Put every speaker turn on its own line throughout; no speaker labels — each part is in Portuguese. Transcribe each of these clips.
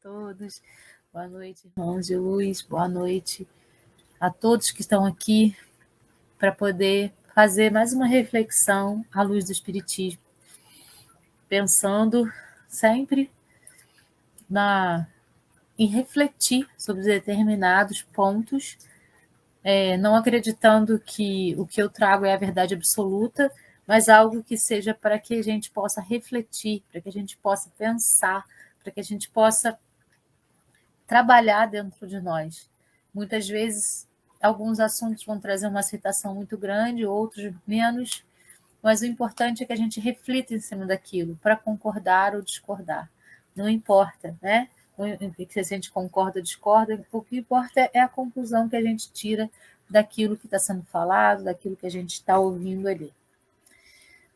todos. Boa noite, irmãos de luz. Boa noite a todos que estão aqui para poder fazer mais uma reflexão à luz do Espiritismo, pensando sempre em refletir sobre determinados pontos, não acreditando que o que eu trago é a verdade absoluta, mas algo que seja para que a gente possa refletir, para que a gente possa pensar, para que a gente possa trabalhar dentro de nós. Muitas vezes, alguns assuntos vão trazer uma aceitação muito grande, outros menos, mas o importante é que a gente reflita em cima daquilo, para concordar ou discordar. Não importa, né? Se a gente concorda ou discorda, o que importa é a conclusão que a gente tira daquilo que está sendo falado, daquilo que a gente está ouvindo ali.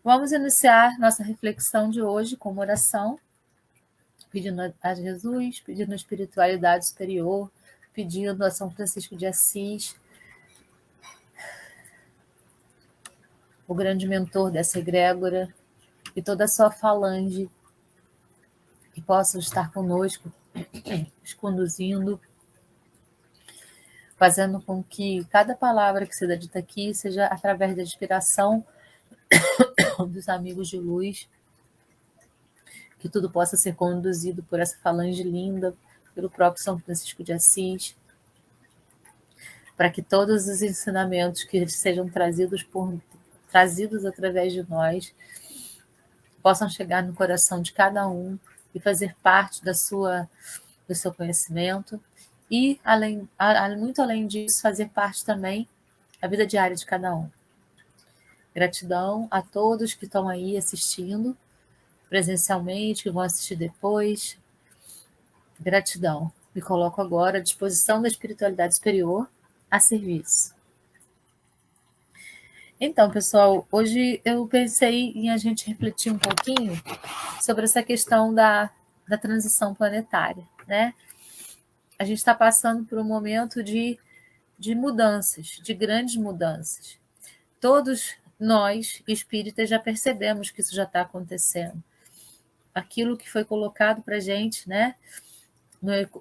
Vamos iniciar nossa reflexão de hoje com uma oração, pedindo a Jesus, pedindo a espiritualidade superior, pedindo a São Francisco de Assis, o grande mentor dessa egrégora, e toda a sua falange, que possam estar conosco, nos conduzindo, fazendo com que cada palavra que seja dita aqui seja através da inspiração dos amigos de luz, que tudo possa ser conduzido por essa falange linda, pelo próprio São Francisco de Assis, para que todos os ensinamentos que sejam trazidos através de nós possam chegar no coração de cada um e fazer parte do seu conhecimento e, muito além disso, fazer parte também da vida diária de cada um. Gratidão a todos que estão aí assistindo presencialmente, que vão assistir depois. Gratidão. Me coloco agora à disposição da espiritualidade superior a serviço. Então, pessoal, hoje eu pensei em a gente refletir um pouquinho sobre essa questão da transição planetária, né? A gente está passando por um momento de mudanças, de grandes mudanças. Todos nós, espíritas, já percebemos que isso já está acontecendo. Aquilo que foi colocado para a gente, né,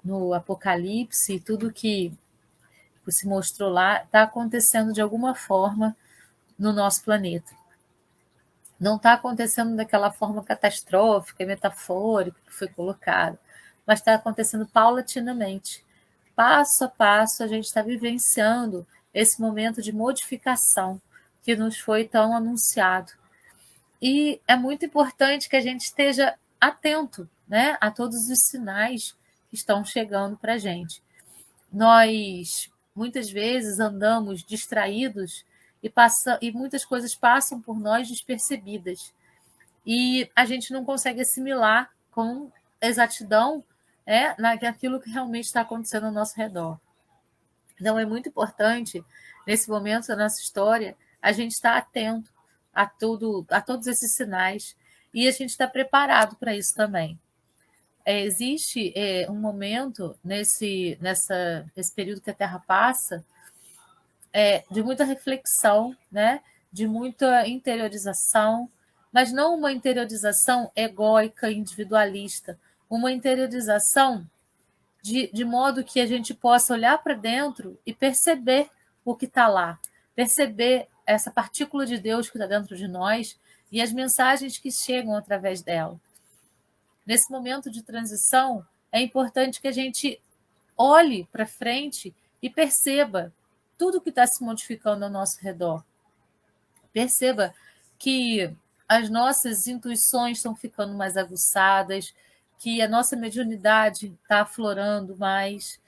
no Apocalipse, tudo que se mostrou lá, está acontecendo de alguma forma no nosso planeta. Não está acontecendo daquela forma catastrófica e metafórica que foi colocado, mas está acontecendo paulatinamente. Passo a passo, a gente está vivenciando esse momento de modificação que nos foi tão anunciado. E é muito importante que a gente esteja atento, né, a todos os sinais que estão chegando para a gente. Nós, muitas vezes, andamos distraídos e muitas coisas passam por nós despercebidas. E a gente não consegue assimilar com exatidão naquilo que realmente está acontecendo ao nosso redor. Então, é muito importante, nesse momento da nossa história, a gente estar atento a todos esses sinais, e a gente está preparado para isso também. Existe um momento nesse período que a Terra passa, de muita reflexão, né? De muita interiorização, mas não uma interiorização egóica, individualista, uma interiorização de modo que a gente possa olhar para dentro e perceber o que está lá, perceber essa partícula de Deus que está dentro de nós e as mensagens que chegam através dela. Nesse momento de transição, é importante que a gente olhe para frente e perceba tudo que está se modificando ao nosso redor. Perceba que as nossas intuições estão ficando mais aguçadas, que a nossa mediunidade está aflorando mais.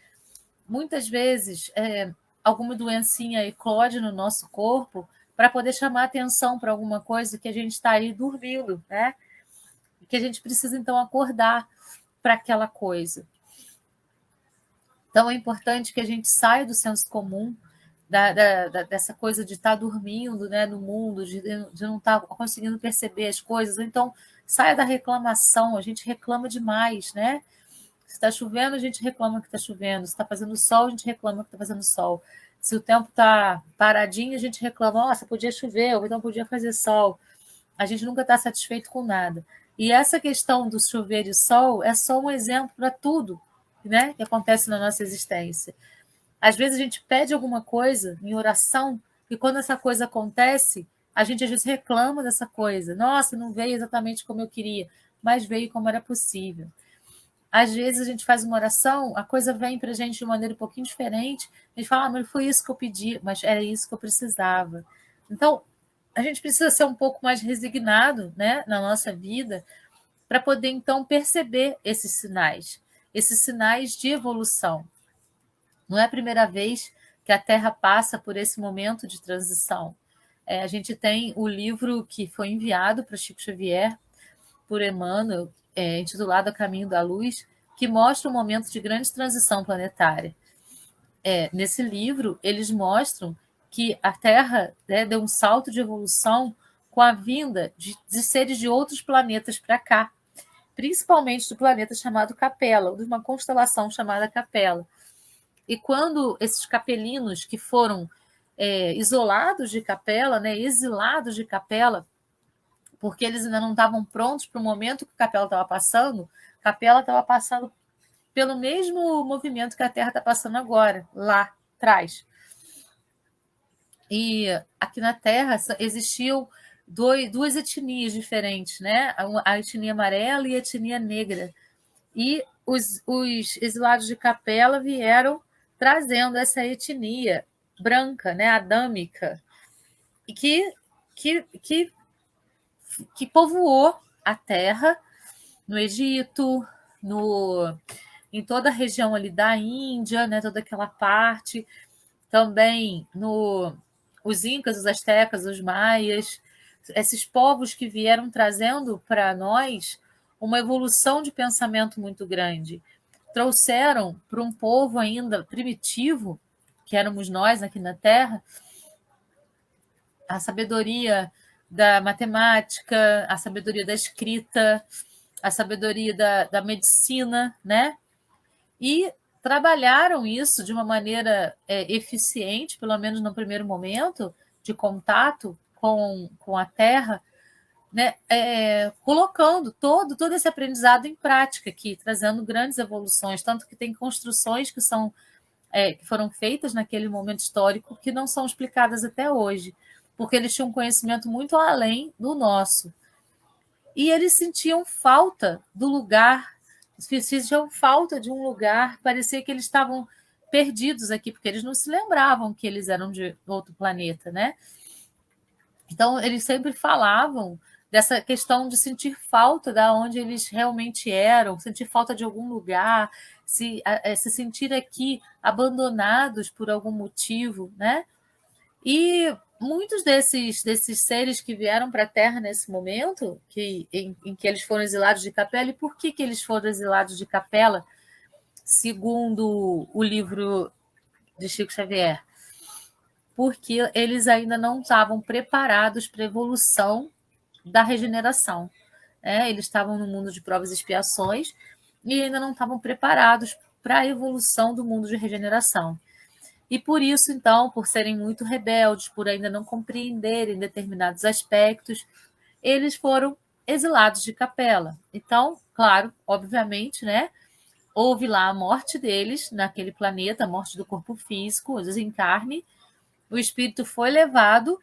Muitas vezes, alguma doencinha eclode no nosso corpo para poder chamar atenção para alguma coisa que a gente está aí dormindo, né? E que a gente precisa, então, acordar para aquela coisa. Então, é importante que a gente saia do senso comum, dessa coisa de estar dormindo, né, no mundo, de não estar conseguindo perceber as coisas. Então, saia da reclamação, a gente reclama demais, né? Se está chovendo, a gente reclama que está chovendo. Se está fazendo sol, a gente reclama que está fazendo sol. Se o tempo está paradinho, a gente reclama, nossa, podia chover, ou então podia fazer sol. A gente nunca está satisfeito com nada. E essa questão do chover e sol é só um exemplo para tudo né, que acontece na nossa existência. Às vezes a gente pede alguma coisa em oração e quando essa coisa acontece, a gente às vezes reclama dessa coisa. Nossa, não veio exatamente como eu queria, mas veio como era possível. Às vezes a gente faz uma oração, a coisa vem para a gente de maneira um pouquinho diferente, a gente fala, mas foi isso que eu pedi, mas era isso que eu precisava. Então, a gente precisa ser um pouco mais resignado, né, na nossa vida, para poder, então, perceber esses sinais de evolução. Não é a primeira vez que a Terra passa por esse momento de transição. A gente tem o livro que foi enviado para Chico Xavier por Emmanuel, intitulado A Caminho da Luz, que mostra um momento de grande transição planetária. Nesse livro, eles mostram que a Terra, né, deu um salto de evolução com a vinda de seres de outros planetas para cá, principalmente do planeta chamado Capela, ou de uma constelação chamada Capela. E quando esses capelinos que foram isolados de Capela, né, exilados de Capela, porque eles ainda não estavam prontos para o momento que Capela estava passando pelo mesmo movimento que a Terra está passando agora, lá atrás. E aqui na Terra existiam duas etnias diferentes, né? A etnia amarela e a etnia negra. E os exilados de Capela vieram trazendo essa etnia branca, né, adâmica, e que povoou a Terra no Egito, em toda a região ali da Índia, né, toda aquela parte, também os incas, os astecas, os maias, esses povos que vieram trazendo para nós uma evolução de pensamento muito grande. Trouxeram para um povo ainda primitivo, que éramos nós aqui na Terra, a sabedoria da matemática, a sabedoria da escrita, a sabedoria da medicina, né? E trabalharam isso de uma maneira eficiente, pelo menos no primeiro momento, de contato com a Terra, né? Colocando todo esse aprendizado em prática aqui, trazendo grandes evoluções, tanto que tem construções que foram feitas naquele momento histórico que não são explicadas até hoje, porque eles tinham um conhecimento muito além do nosso. E eles sentiam falta do lugar, sentiam falta de um lugar, parecia que eles estavam perdidos aqui, porque eles não se lembravam que eles eram de outro planeta, né? Então, eles sempre falavam dessa questão de sentir falta da onde eles realmente eram, sentir falta de algum lugar, se sentir aqui abandonados por algum motivo, né? E muitos desses seres que vieram para a Terra nesse momento, em que eles foram exilados de Capela, e por que eles foram exilados de Capela, segundo o livro de Chico Xavier? Porque eles ainda não estavam preparados para a evolução da regeneração. Eles estavam no mundo de provas e expiações e ainda não estavam preparados para a evolução do mundo de regeneração. E por isso, então, por serem muito rebeldes, por ainda não compreenderem determinados aspectos, eles foram exilados de Capela. Então, claro, obviamente, né, houve lá a morte deles naquele planeta, a morte do corpo físico, o desencarne, o espírito foi levado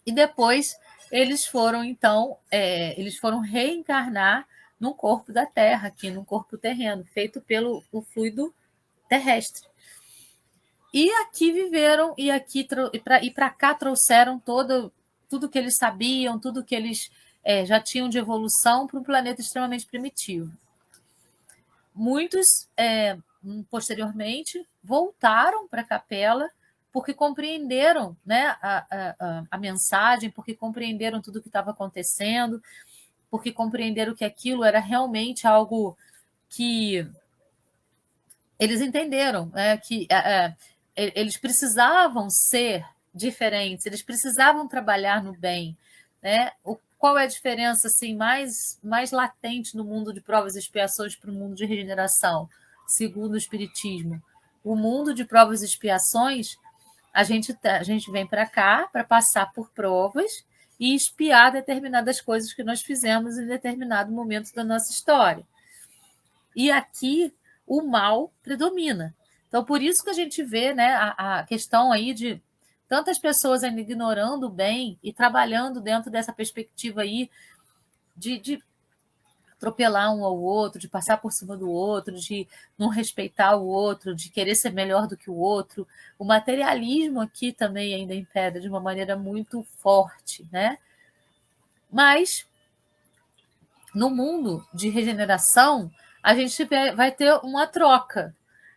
e depois eles foram, então, eles foram reencarnar num corpo da Terra, aqui num corpo terreno, feito pelo o fluido terrestre. E aqui viveram, e para cá trouxeram tudo que eles sabiam, tudo que eles já tinham de evolução para um planeta extremamente primitivo. Muitos, posteriormente, voltaram para a Capela porque compreenderam, né, a mensagem, porque compreenderam tudo o que estava acontecendo, porque compreenderam que aquilo era realmente algo que eles entenderam, né, que eles precisavam ser diferentes, eles precisavam trabalhar no bem, né? Qual é a diferença assim mais latente no mundo de provas e expiações para o mundo de regeneração, segundo o Espiritismo? O mundo de provas e expiações, a gente vem para cá para passar por provas e expiar determinadas coisas que nós fizemos em determinado momento da nossa história. E aqui o mal predomina. Então, por isso que a gente vê, né, a questão aí de tantas pessoas ainda ignorando o bem e trabalhando dentro dessa perspectiva aí de atropelar um ao outro, de passar por cima do outro, de não respeitar o outro, de querer ser melhor do que o outro. O materialismo aqui também ainda impede de uma maneira muito forte, né? Mas no mundo de regeneração, a gente vai ter uma troca.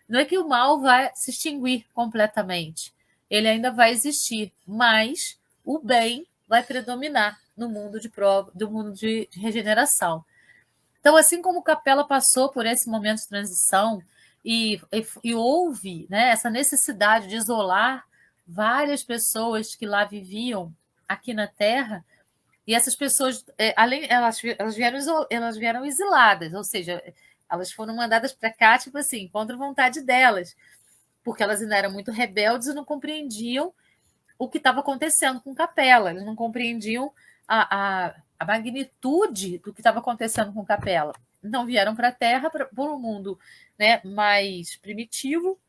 Não é que o mal vai se extinguir completamente. Ele ainda vai existir, mas o bem vai predominar no mundo de prova, do mundo de regeneração. Então, assim como Capela passou por esse momento de transição e houve, né, essa necessidade de isolar várias pessoas que lá viviam aqui na Terra, e essas pessoas, além, elas vieram exiladas, ou seja, elas foram mandadas para cá, tipo assim, contra a vontade delas, porque elas ainda eram muito rebeldes e não compreendiam o que estava acontecendo com Capela, eles não compreendiam a magnitude do que estava acontecendo com Capela. Então vieram para a Terra, para um mundo, né, mais primitivo,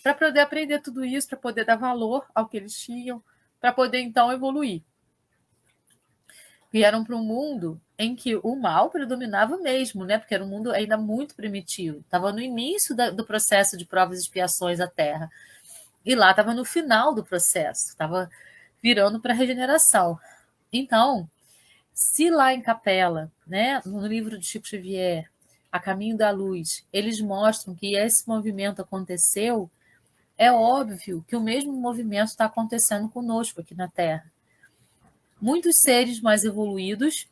para poder aprender tudo isso, para poder dar valor ao que eles tinham, para poder então evoluir. Vieram para um mundo em que o mal predominava mesmo, né? Porque era um mundo ainda muito primitivo. Estava no início do processo de provas e expiações à Terra. E lá estava no final do processo, estava virando para a regeneração. Então, se lá em Capela, né, no livro de Chico Xavier, A Caminho da Luz, eles mostram que esse movimento aconteceu, é óbvio que o mesmo movimento está acontecendo conosco aqui na Terra. Muitos seres mais evoluídos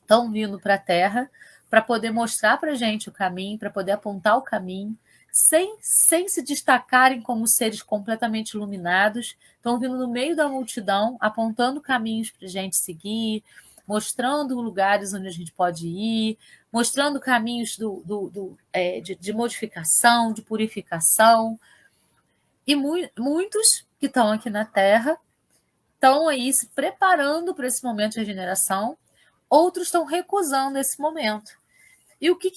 estão vindo para a Terra para poder mostrar para a gente o caminho, para poder apontar o caminho, sem se destacarem como seres completamente iluminados, estão vindo no meio da multidão, apontando caminhos para a gente seguir, mostrando lugares onde a gente pode ir, mostrando caminhos de modificação, de purificação. E muitos que estão aqui na Terra estão aí se preparando para esse momento de regeneração, outros estão recusando esse momento. E o que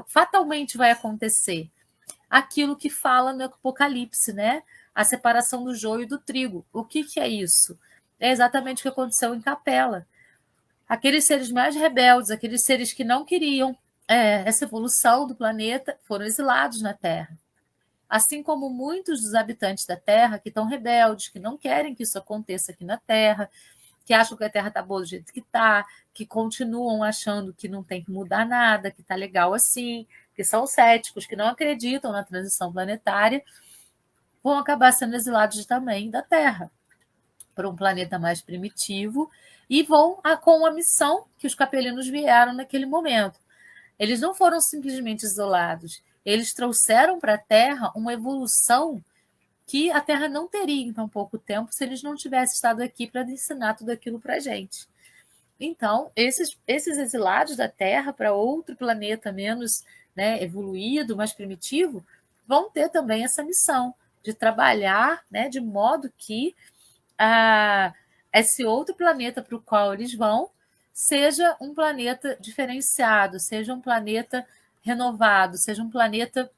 fatalmente vai acontecer? Aquilo que fala no Apocalipse, né? A separação do joio e do trigo. O que é isso? É exatamente o que aconteceu em Capela. Aqueles seres mais rebeldes, aqueles seres que não queriam essa evolução do planeta, foram exilados na Terra. Assim como muitos dos habitantes da Terra que estão rebeldes, que não querem que isso aconteça aqui na Terra, que acham que a Terra está boa do jeito que está, que continuam achando que não tem que mudar nada, que está legal assim, que são céticos, que não acreditam na transição planetária, vão acabar sendo exilados também da Terra para um planeta mais primitivo e vão com a missão que os capelinos vieram naquele momento. Eles não foram simplesmente isolados, eles trouxeram para a Terra uma evolução que a Terra não teria em tão pouco tempo se eles não tivessem estado aqui para ensinar tudo aquilo para a gente. Então, esses exilados da Terra para outro planeta menos, né, evoluído, mais primitivo, vão ter também essa missão de trabalhar, né, de modo que esse outro planeta para o qual eles vão seja um planeta diferenciado, seja um planeta renovado, seja um planeta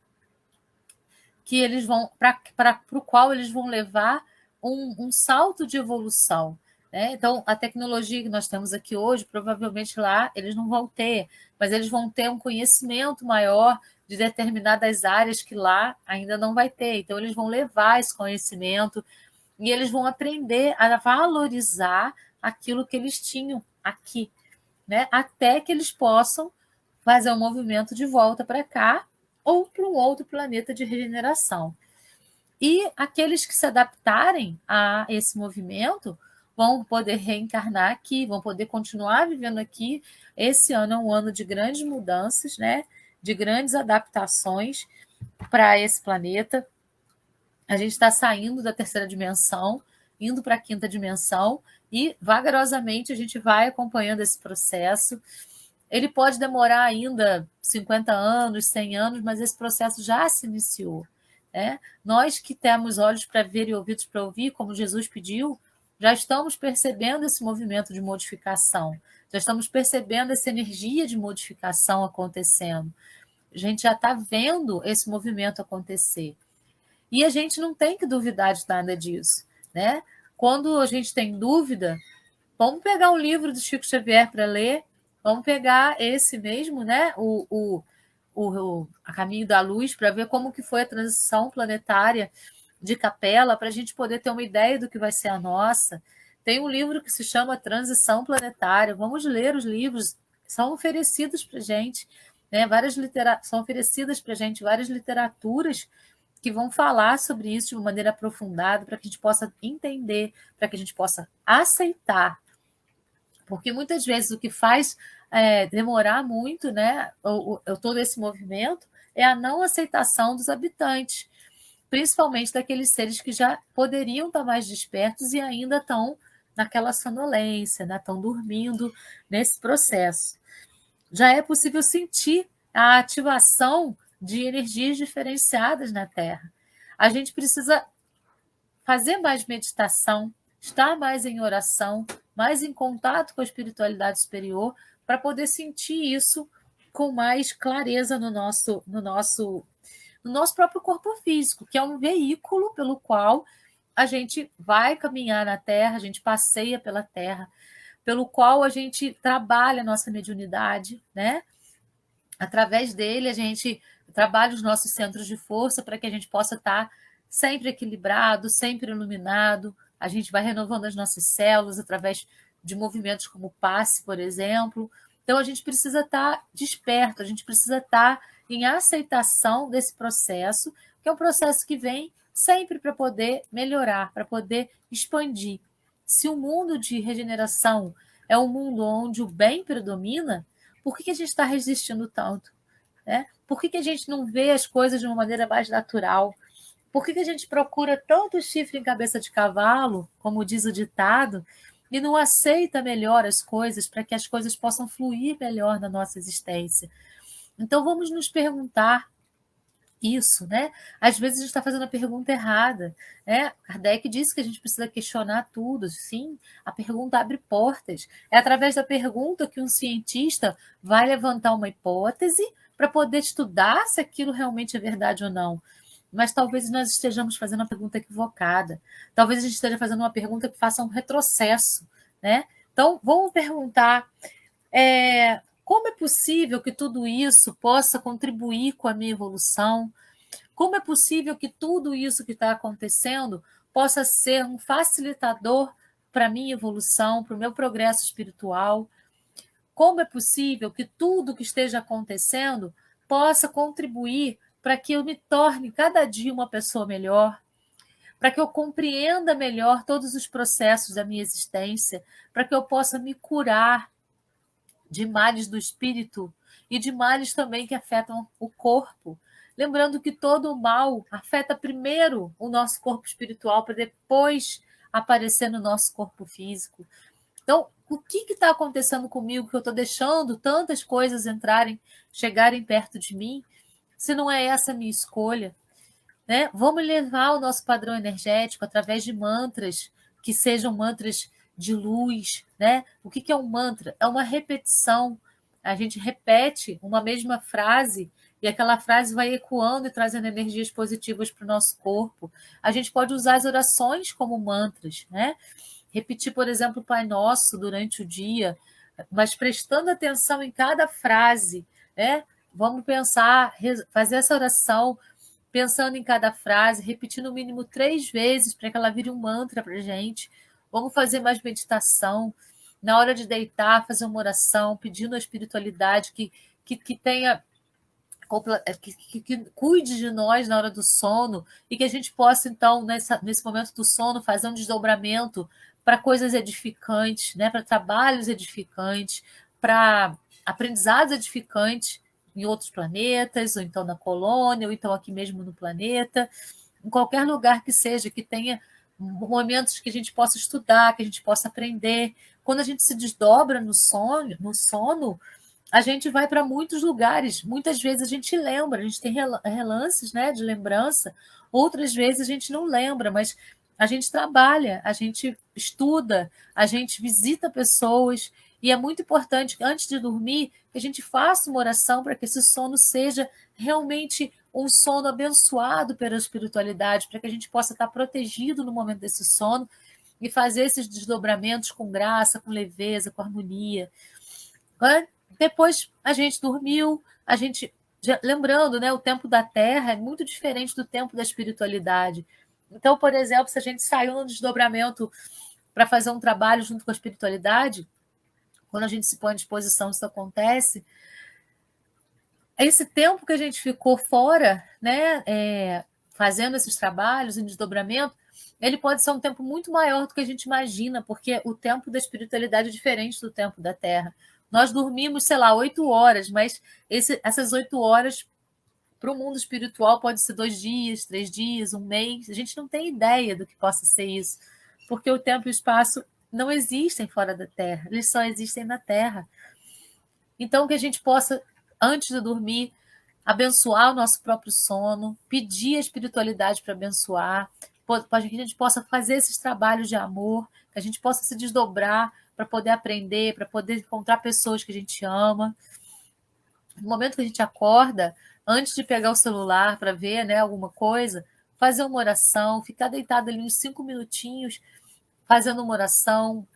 que eles vão para o qual eles vão levar um salto de evolução. Né? Então, a tecnologia que nós temos aqui hoje, provavelmente lá eles não vão ter, mas eles vão ter um conhecimento maior de determinadas áreas que lá ainda não vai ter. Então, eles vão levar esse conhecimento e eles vão aprender a valorizar aquilo que eles tinham aqui, né? Até que eles possam fazer um movimento de volta para cá ou para um outro planeta de regeneração. E aqueles que se adaptarem a esse movimento vão poder reencarnar aqui, vão poder continuar vivendo aqui. Esse ano é um ano de grandes mudanças, né? De grandes adaptações para esse planeta. A gente está saindo da terceira dimensão, indo para a quinta dimensão, e vagarosamente a gente vai acompanhando esse processo. Ele pode demorar ainda 50 anos, 100 anos, mas esse processo já se iniciou. Né? Nós que temos olhos para ver e ouvidos para ouvir, como Jesus pediu, já estamos percebendo esse movimento de modificação, já estamos percebendo essa energia de modificação acontecendo. A gente já está vendo esse movimento acontecer. E a gente não tem que duvidar de nada disso, né? Quando a gente tem dúvida, vamos pegar um livro do Chico Xavier para ler, vamos pegar esse mesmo, né? A Caminho da Luz, para ver como que foi a transição planetária de Capela, para a gente poder ter uma ideia do que vai ser a nossa. Tem um livro que se chama Transição Planetária. Vamos ler os livros, são oferecidos para a gente, né? São oferecidas para a gente várias literaturas que vão falar sobre isso de uma maneira aprofundada, para que a gente possa entender, para que a gente possa aceitar. Porque muitas vezes o que faz demorar muito, né, todo esse movimento, é a não aceitação dos habitantes, principalmente daqueles seres que já poderiam estar mais despertos e ainda estão naquela sonolência, né, estão dormindo nesse processo. Já é possível sentir a ativação de energias diferenciadas na Terra. A gente precisa fazer mais meditação, estar mais em oração, mais em contato com a espiritualidade superior, para poder sentir isso com mais clareza no nosso próprio corpo físico, que é um veículo pelo qual a gente vai caminhar na Terra, a gente passeia pela Terra, pelo qual a gente trabalha a nossa mediunidade, né? Através dele, a gente trabalha os nossos centros de força para que a gente possa estar sempre equilibrado, sempre iluminado. A gente vai renovando as nossas células através de movimentos como o passe, por exemplo. Então, a gente precisa estar desperto, a gente precisa estar em aceitação desse processo, que é um processo que vem sempre para poder melhorar, para poder expandir. Se o mundo de regeneração é um mundo onde o bem predomina, por que a gente está resistindo tanto? Né? Por que a gente não vê as coisas de uma maneira mais natural? Por que a gente procura tanto chifre em cabeça de cavalo, como diz o ditado, e não aceita melhor as coisas para que as coisas possam fluir melhor na nossa existência? Então vamos nos perguntar isso, né? Às vezes a gente está fazendo a pergunta errada, né? Kardec disse que a gente precisa questionar tudo. Sim, a pergunta abre portas. É através da pergunta que um cientista vai levantar uma hipótese para poder estudar se aquilo realmente é verdade ou não. Mas talvez nós estejamos fazendo uma pergunta equivocada. Talvez a gente esteja fazendo uma pergunta que faça um retrocesso, né? Então, vamos perguntar como é possível que tudo isso possa contribuir com a minha evolução? Como é possível que tudo isso que está acontecendo possa ser um facilitador para a minha evolução, para o meu progresso espiritual? Como é possível que tudo que esteja acontecendo possa contribuir para que eu me torne cada dia uma pessoa melhor? Para que eu compreenda melhor todos os processos da minha existência, para que eu possa me curar de males do espírito e de males também que afetam o corpo. Lembrando que todo o mal afeta primeiro o nosso corpo espiritual para depois aparecer no nosso corpo físico. Então, o que está acontecendo comigo que eu estou deixando tantas coisas chegarem perto de mim, se não é essa a minha escolha? Né? Vamos levar o nosso padrão energético através de mantras, que sejam mantras de luz. Né? O que é um mantra? É uma repetição. A gente repete uma mesma frase e aquela frase vai ecoando e trazendo energias positivas para o nosso corpo. A gente pode usar as orações como mantras, né? Repetir, por exemplo, o Pai Nosso durante o dia, mas prestando atenção em cada frase, né? Vamos pensar, fazer essa oração pensando em cada frase, repetindo no mínimo 3 vezes para que ela vire um mantra para a gente. Vamos fazer mais meditação. Na hora de deitar, fazer uma oração, pedindo a espiritualidade que tenha que cuide de nós na hora do sono e que a gente possa, então, nesse momento do sono, fazer um desdobramento para coisas edificantes, né? Para trabalhos edificantes, para aprendizados edificantes em outros planetas, ou então na colônia, ou então aqui mesmo no planeta, em qualquer lugar que seja, que tenha momentos que a gente possa estudar, que a gente possa aprender. Quando a gente se desdobra no sono, a gente vai para muitos lugares. Muitas vezes a gente lembra, a gente tem relances, né, de lembrança. Outras vezes a gente não lembra, mas a gente trabalha, a gente estuda, a gente visita pessoas E é muito importante, antes de dormir, que a gente faça uma oração para que esse sono seja realmente um sono abençoado pela espiritualidade, para que a gente possa estar protegido no momento desse sono e fazer esses desdobramentos com graça, com leveza, com harmonia. Depois a gente dormiu, a gente, lembrando, né, o tempo da Terra é muito diferente do tempo da espiritualidade. Então, por exemplo, se a gente saiu no desdobramento para fazer um trabalho junto com a espiritualidade, quando a gente se põe à disposição, isso acontece. Esse tempo que a gente ficou fora, né, fazendo esses trabalhos em desdobramento, ele pode ser um tempo muito maior do que a gente imagina, porque o tempo da espiritualidade é diferente do tempo da Terra. Nós dormimos, sei lá, 8 horas, mas essas 8 horas para o mundo espiritual pode ser 2 dias, 3 dias, um mês. A gente não tem ideia do que possa ser isso, porque o tempo e o espaço não existem fora da Terra, eles só existem na Terra. Então, que a gente possa, antes de dormir, abençoar o nosso próprio sono, pedir a espiritualidade para abençoar, para que a gente possa fazer esses trabalhos de amor, que a gente possa se desdobrar para poder aprender, para poder encontrar pessoas que a gente ama. No momento que a gente acorda, antes de pegar o celular para ver, né, alguma coisa, fazer uma oração, ficar deitado ali uns 5 minutinhos, fazendo uma oração,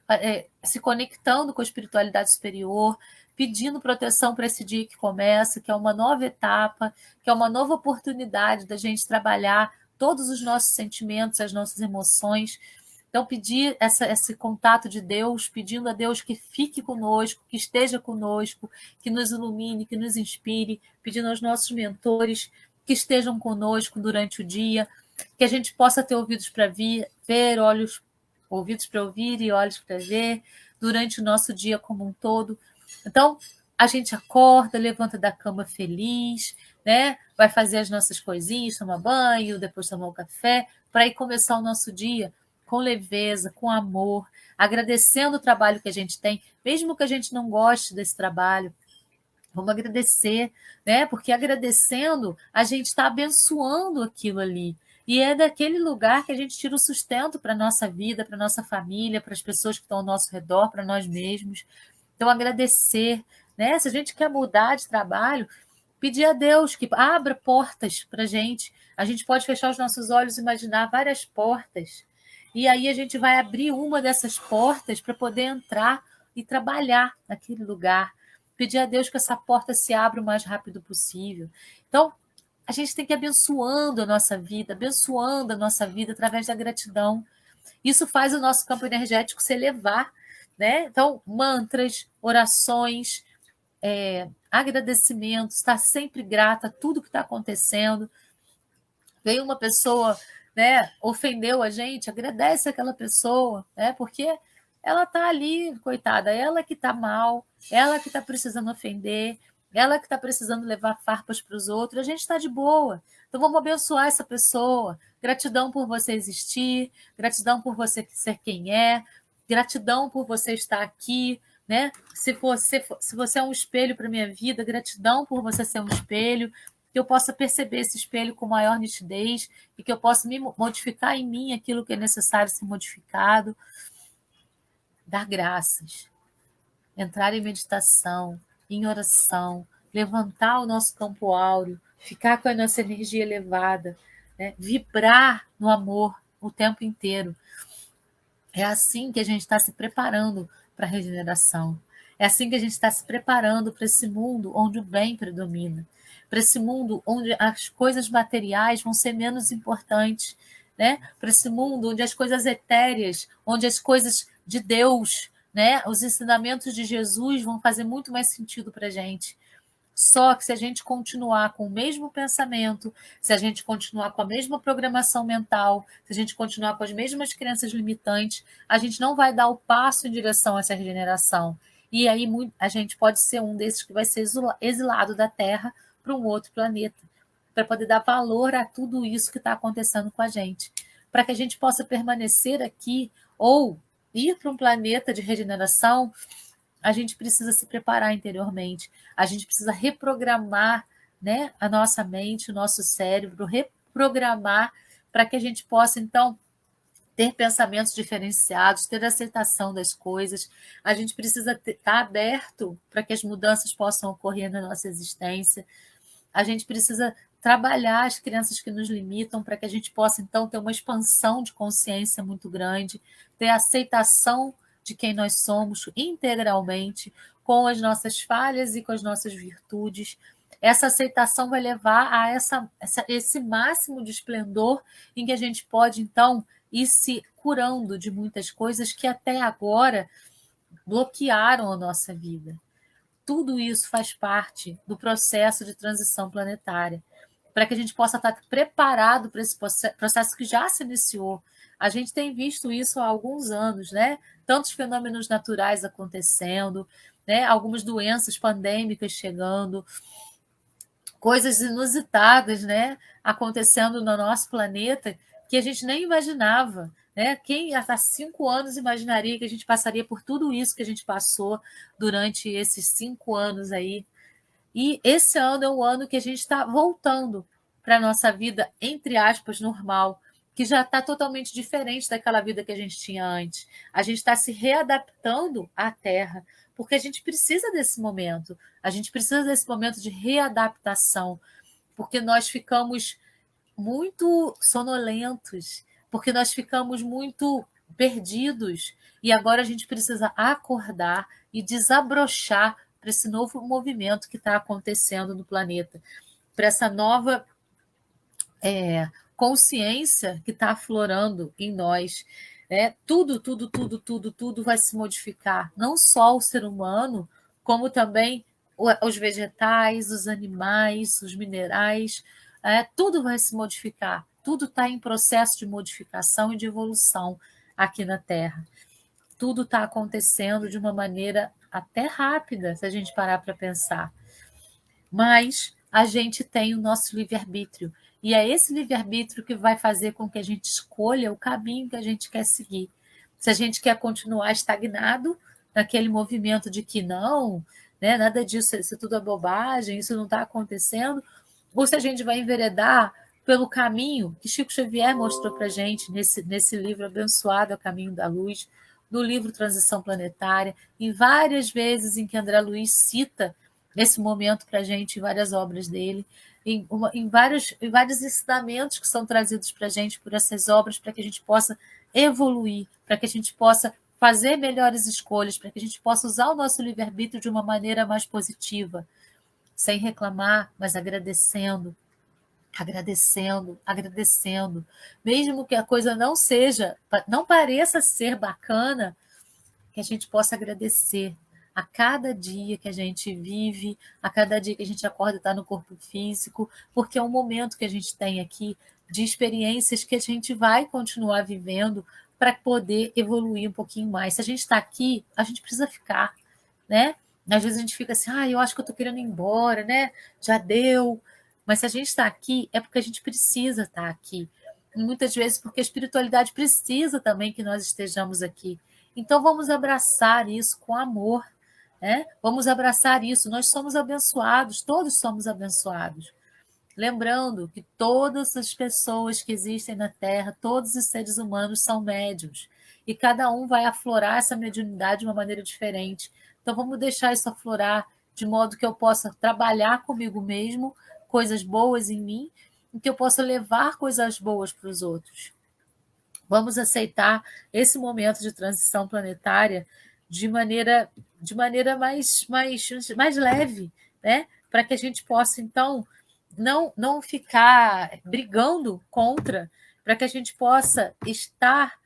se conectando com a espiritualidade superior, pedindo proteção para esse dia que começa, que é uma nova etapa, que é uma nova oportunidade da gente trabalhar todos os nossos sentimentos, as nossas emoções. Então, pedir esse contato de Deus, pedindo a Deus que fique conosco, que esteja conosco, que nos ilumine, que nos inspire, pedindo aos nossos mentores que estejam conosco durante o dia, que a gente possa ter ouvidos para ver, ouvidos para ouvir e olhos para ver, durante o nosso dia como um todo. Então, a gente acorda, levanta da cama feliz, né? Vai fazer as nossas coisinhas, tomar banho, depois tomar um café, para ir começar o nosso dia com leveza, com amor, agradecendo o trabalho que a gente tem, mesmo que a gente não goste desse trabalho. Vamos agradecer, né? Porque agradecendo, a gente está abençoando aquilo ali. E é daquele lugar que a gente tira o sustento para a nossa vida, para a nossa família, para as pessoas que estão ao nosso redor, para nós mesmos. Então, agradecer, né? Se a gente quer mudar de trabalho, pedir a Deus que abra portas para a gente. A gente pode fechar os nossos olhos e imaginar várias portas. E aí a gente vai abrir uma dessas portas para poder entrar e trabalhar naquele lugar. Pedir a Deus que essa porta se abra o mais rápido possível. Então, a gente tem que ir abençoando a nossa vida através da gratidão. Isso faz o nosso campo energético se elevar, né? Então, mantras, orações, agradecimento, estar sempre grata a tudo que está acontecendo. Veio uma pessoa, né, ofendeu a gente, agradece aquela pessoa, né? Porque ela está ali, coitada, ela que está mal, ela que está precisando ofender, ela que está precisando levar farpas para os outros, a gente está de boa. Então vamos abençoar essa pessoa. Gratidão por você existir, gratidão por você ser quem é, gratidão por você estar aqui, né? Se você é um espelho para minha vida, gratidão por você ser um espelho, que eu possa perceber esse espelho com maior nitidez e que eu possa me modificar em mim aquilo que é necessário ser modificado. Dar graças, entrar em meditação, em oração, levantar o nosso campo áureo, ficar com a nossa energia elevada, né? Vibrar no amor o tempo inteiro. É assim que a gente está se preparando para a regeneração. É assim que a gente está se preparando para esse mundo onde o bem predomina, para esse mundo onde as coisas materiais vão ser menos importantes, né? Para esse mundo onde as coisas etéreas, onde as coisas de Deus, né? Os ensinamentos de Jesus vão fazer muito mais sentido para a gente. Só que se a gente continuar com o mesmo pensamento, se a gente continuar com a mesma programação mental, se a gente continuar com as mesmas crenças limitantes, a gente não vai dar o passo em direção a essa regeneração. E aí a gente pode ser um desses que vai ser exilado da Terra para um outro planeta, para poder dar valor a tudo isso que está acontecendo com a gente, para que a gente possa permanecer aqui ou ir para um planeta de regeneração. A gente precisa se preparar interiormente, a gente precisa reprogramar, né, a nossa mente, o nosso cérebro, reprogramar para que a gente possa, então, ter pensamentos diferenciados, ter aceitação das coisas. A gente precisa estar aberto para que as mudanças possam ocorrer na nossa existência. A gente precisa trabalhar as crenças que nos limitam para que a gente possa, então, ter uma expansão de consciência muito grande, ter aceitação de quem nós somos integralmente, com as nossas falhas e com as nossas virtudes. Essa aceitação vai levar a esse máximo de esplendor em que a gente pode, então, ir se curando de muitas coisas que até agora bloquearam a nossa vida. Tudo isso faz parte do processo de transição planetária, para que a gente possa estar preparado para esse processo que já se iniciou. A gente tem visto isso há alguns anos, né? Tantos fenômenos naturais acontecendo, né? Algumas doenças pandêmicas chegando, coisas inusitadas, né, acontecendo no nosso planeta que a gente nem imaginava. Né? Quem há 5 anos imaginaria que a gente passaria por tudo isso que a gente passou durante esses 5 anos aí? E esse ano é o ano que a gente está voltando para a nossa vida, entre aspas, normal, que já está totalmente diferente daquela vida que a gente tinha antes. A gente está se readaptando à Terra, porque a gente precisa desse momento. A gente precisa desse momento de readaptação, porque nós ficamos muito sonolentos, porque nós ficamos muito perdidos. E agora a gente precisa acordar e desabrochar para esse novo movimento que está acontecendo no planeta, para essa nova consciência que está aflorando em nós. Tudo vai se modificar. Não só o ser humano, como também os vegetais, os animais, os minerais. Tudo vai se modificar. Tudo está em processo de modificação e de evolução aqui na Terra. Tudo está acontecendo de uma maneira até rápida, se a gente parar para pensar. Mas a gente tem o nosso livre-arbítrio. E é esse livre-arbítrio que vai fazer com que a gente escolha o caminho que a gente quer seguir. Se a gente quer continuar estagnado naquele movimento de que não, né, nada disso, isso tudo é bobagem, isso não está acontecendo, ou se a gente vai enveredar pelo caminho que Chico Xavier mostrou para a gente nesse livro abençoado, A Caminho da Luz, no livro Transição Planetária, em várias vezes em que André Luiz cita esse momento para a gente em várias obras dele, em vários ensinamentos que são trazidos para a gente por essas obras, para que a gente possa evoluir, para que a gente possa fazer melhores escolhas, para que a gente possa usar o nosso livre-arbítrio de uma maneira mais positiva, sem reclamar, mas agradecendo, mesmo que a coisa não pareça ser bacana, que a gente possa agradecer a cada dia que a gente vive, a cada dia que a gente acorda e está no corpo físico, porque é um momento que a gente tem aqui de experiências que a gente vai continuar vivendo para poder evoluir um pouquinho mais. Se a gente está aqui, a gente precisa ficar, né? Às vezes a gente fica assim, eu acho que eu estou querendo ir embora, né? Já deu. Mas se a gente está aqui, é porque a gente precisa estar aqui. E muitas vezes porque a espiritualidade precisa também que nós estejamos aqui. Então vamos abraçar isso com amor, né? Vamos abraçar isso. Nós somos abençoados, todos somos abençoados. Lembrando que todas as pessoas que existem na Terra, todos os seres humanos são médiuns. E cada um vai aflorar essa mediunidade de uma maneira diferente. Então vamos deixar isso aflorar de modo que eu possa trabalhar comigo mesmo, coisas boas em mim, e que eu possa levar coisas boas para os outros. Vamos aceitar esse momento de transição planetária de maneira mais leve, né? Para que a gente possa, então, não ficar brigando contra, para que a gente possa estar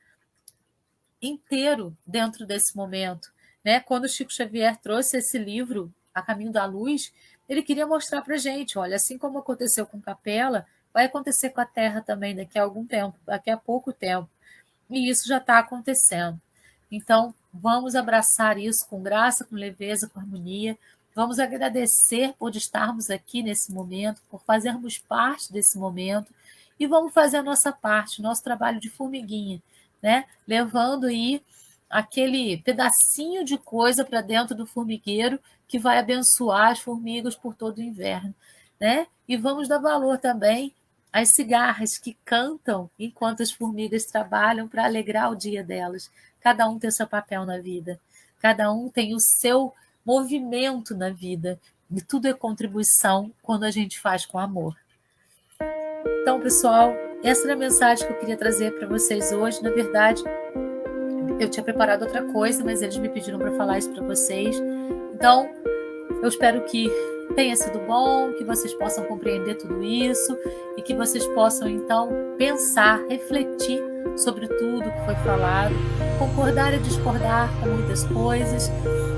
inteiro dentro desse momento. Né? Quando o Chico Xavier trouxe esse livro, A Caminho da Luz, ele queria mostrar para a gente, olha, assim como aconteceu com Capela, vai acontecer com a Terra também daqui a algum tempo, daqui a pouco tempo. E isso já está acontecendo. Então, vamos abraçar isso com graça, com leveza, com harmonia. Vamos agradecer por estarmos aqui nesse momento, por fazermos parte desse momento. E vamos fazer a nossa parte, nosso trabalho de formiguinha, né? Levando aí aquele pedacinho de coisa para dentro do formigueiro que vai abençoar as formigas por todo o inverno, né? E vamos dar valor também as cigarras que cantam enquanto as formigas trabalham para alegrar o dia delas. Cada um tem o seu papel na vida, cada um tem o seu movimento na vida, e tudo é contribuição quando a gente faz com amor. Então, pessoal, essa era a mensagem que eu queria trazer para vocês hoje. Na verdade, eu tinha preparado outra coisa, mas eles me pediram para falar isso para vocês. Então, eu espero que tenha sido bom, que vocês possam compreender tudo isso e que vocês possam, então, pensar, refletir sobre tudo que foi falado, concordar e discordar com muitas coisas,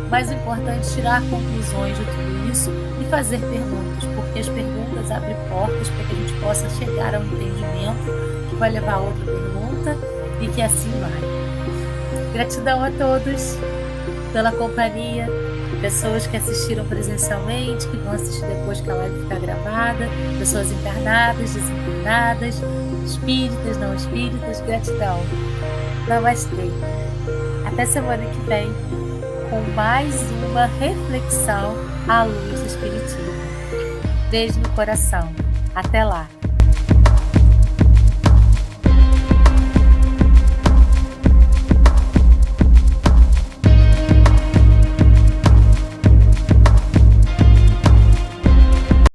mas o importante é tirar conclusões de tudo isso e fazer perguntas, porque as perguntas abrem portas para que a gente possa chegar ao entendimento que vai levar a outra pergunta e que assim vai. Gratidão a todos pela companhia, pessoas que assistiram presencialmente, que vão assistir depois que a live ficar gravada, pessoas encarnadas, desencarnadas, espíritas, não espíritas, gratidão. Namastê. Até semana que vem com mais uma reflexão à luz do Espiritismo. Beijo no coração. Até lá.